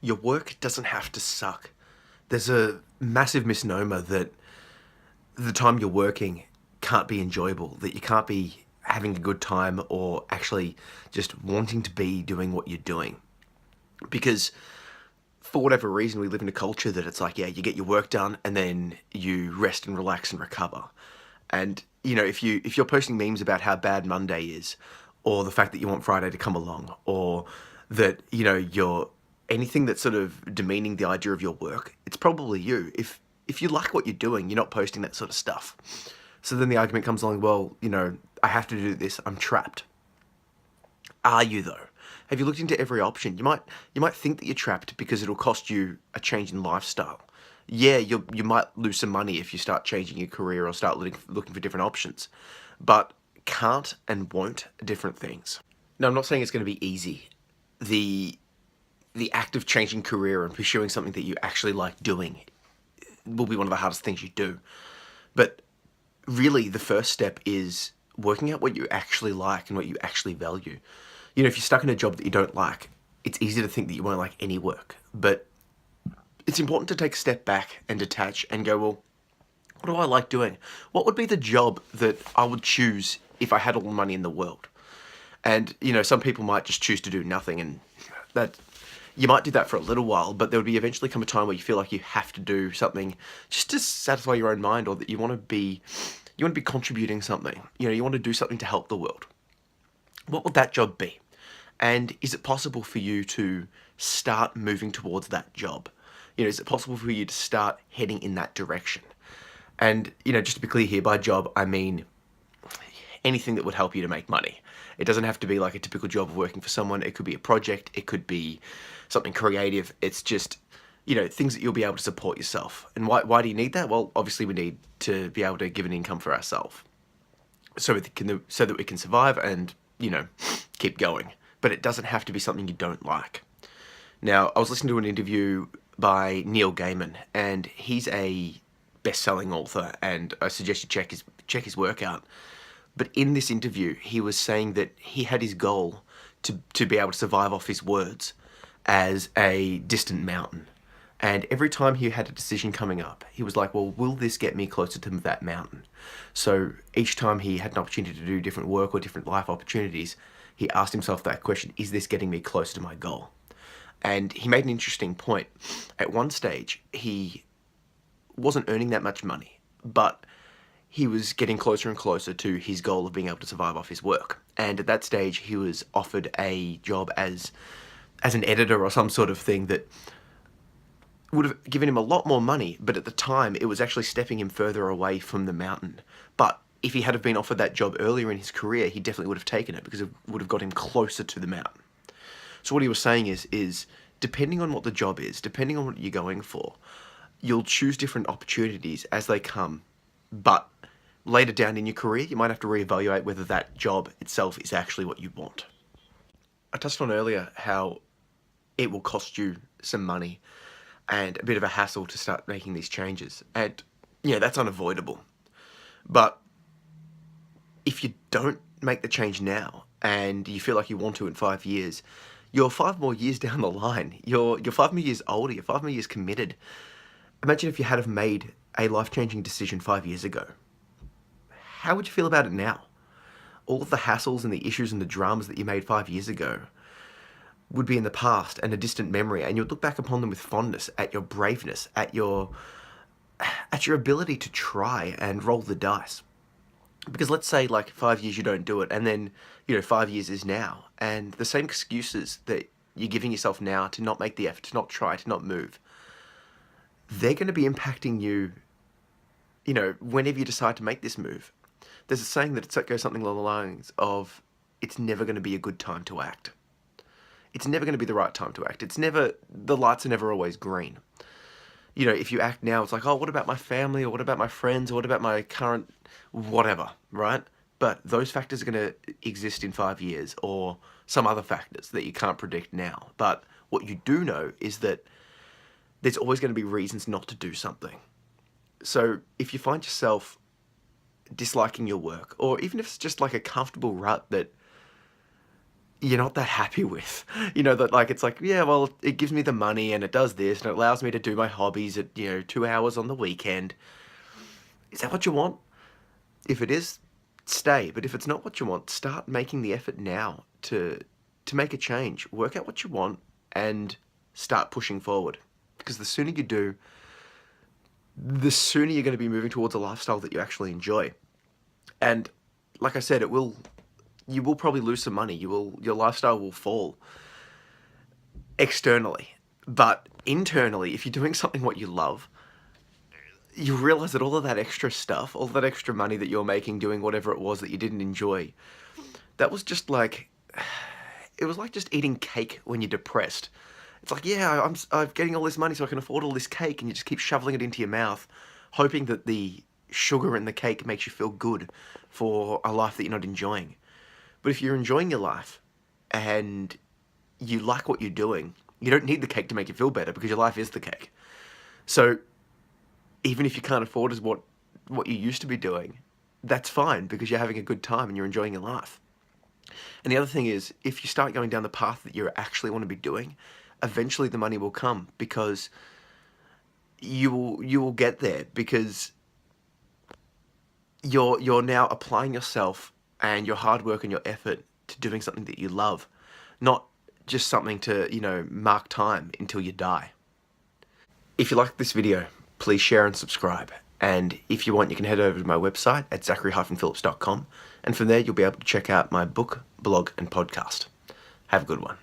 Your work doesn't have to suck. There's a massive misnomer that the time you're working can't be enjoyable, that you can't be having a good time or actually just wanting to be doing what you're doing. Because for whatever reason, we live in a culture that it's like, yeah, you get your work done and then you rest and relax and recover. And if you're posting memes about how bad Monday is, or the fact that you want Friday to come along, or that you're anything that's sort of demeaning the idea of your work, it's probably you. If you like what you're doing, you're not posting that sort of stuff. So then the argument comes along, well, I have to do this. I'm trapped. Are you though? Have you looked into every option? You might think that you're trapped because it'll cost you a change in lifestyle. Yeah, you might lose some money if you start changing your career or start looking for different options, but can't and won't are different things. Now, I'm not saying it's going to be easy. The act of changing career and pursuing something that you actually like doing will be one of the hardest things you do. But really, the first step is working out what you actually like and what you actually value. If you're stuck in a job that you don't like, it's easy to think that you won't like any work. But it's important to take a step back and detach and go, well, what do I like doing? What would be the job that I would choose if I had all the money in the world? And, some people might just choose to do nothing, and that you might do that for a little while, but there would be eventually come a time where you feel like you have to do something just to satisfy your own mind, or that you want to be contributing something. You want to do something to help the world. What would that job be? And is it possible for you to start moving towards that job? Is it possible for you to start heading in that direction? And, just to be clear here, by job, I mean anything that would help you to make money. It doesn't have to be like a typical job of working for someone. It could be a project. It could be something creative. It's just, things that you'll be able to support yourself. And why do you need that? Well, obviously we need to be able to give an income for ourselves so that we can survive and, keep going. But it doesn't have to be something you don't like. Now, I was listening to an interview by Neil Gaiman, and he's a best-selling author, and I suggest you check his work out. But in this interview, he was saying that he had his goal to be able to survive off his words as a distant mountain. And every time he had a decision coming up, he was like, well, will this get me closer to that mountain? So each time he had an opportunity to do different work or different life opportunities, he asked himself that question, is this getting me closer to my goal? And he made an interesting point. At one stage, he wasn't earning that much money, but he was getting closer and closer to his goal of being able to survive off his work. And at that stage, he was offered a job as an editor or some sort of thing that would have given him a lot more money, but at the time, it was actually stepping him further away from the mountain. But if he had have been offered that job earlier in his career, he definitely would have taken it because it would have got him closer to the mountain. So what he was saying is depending on what the job is, depending on what you're going for, you'll choose different opportunities as they come. But later down in your career, you might have to reevaluate whether that job itself is actually what you want. I touched on earlier how it will cost you some money and a bit of a hassle to start making these changes. And yeah, that's unavoidable. But if you don't make the change now and you feel like you want to in 5 years, you're 5 more years down the line. You're 5 more years older. You're 5 more years committed. Imagine if you had have made a life-changing decision 5 years ago. How would you feel about it now? All of the hassles and the issues and the dramas that you made 5 years ago would be in the past and a distant memory, and you'd look back upon them with fondness at your braveness, at your ability to try and roll the dice. Because let's say like 5 years you don't do it, and then 5 years is now, and the same excuses that you're giving yourself now to not make the effort, to not try, to not move, they're going to be impacting you, whenever you decide to make this move. There's a saying that it goes something along the lines of, it's never going to be a good time to act. It's never going to be the right time to act. The lights are never always green. If you act now, it's like, oh, what about my family, or what about my friends, or what about my current whatever, right? But those factors are going to exist in 5 years, or some other factors that you can't predict now. But what you do know is that there's always going to be reasons not to do something. So if you find yourself disliking your work, or even if it's just like a comfortable rut that you're not that happy with. You know, that like, it's like, yeah, well, it gives me the money and it does this and it allows me to do my hobbies at, 2 hours on the weekend. Is that what you want? If it is, stay. But if it's not what you want, start making the effort now to make a change. Work out what you want and start pushing forward. Because the sooner you do, the sooner you're going to be moving towards a lifestyle that you actually enjoy. And like I said, you will probably lose some money. Your lifestyle will fall externally. But internally, if you're doing something what you love, you realize that all of that extra stuff, all that extra money that you're making doing whatever it was that you didn't enjoy, that was just like, it was like just eating cake when you're depressed. It's like, yeah, I'm getting all this money so I can afford all this cake, and you just keep shoveling it into your mouth, hoping that the sugar in the cake makes you feel good for a life that you're not enjoying. But if you're enjoying your life and you like what you're doing, you don't need the cake to make you feel better because your life is the cake. So even if you can't afford as what you used to be doing, that's fine because you're having a good time and you're enjoying your life. And the other thing is, if you start going down the path that you actually want to be doing, eventually the money will come because you will get there because you're now applying yourself and your hard work and your effort to doing something that you love, not just something to, mark time until you die. If you like this video, please share and subscribe. And if you want, you can head over to my website at zachary-phillips.com. And from there, you'll be able to check out my book, blog, and podcast. Have a good one.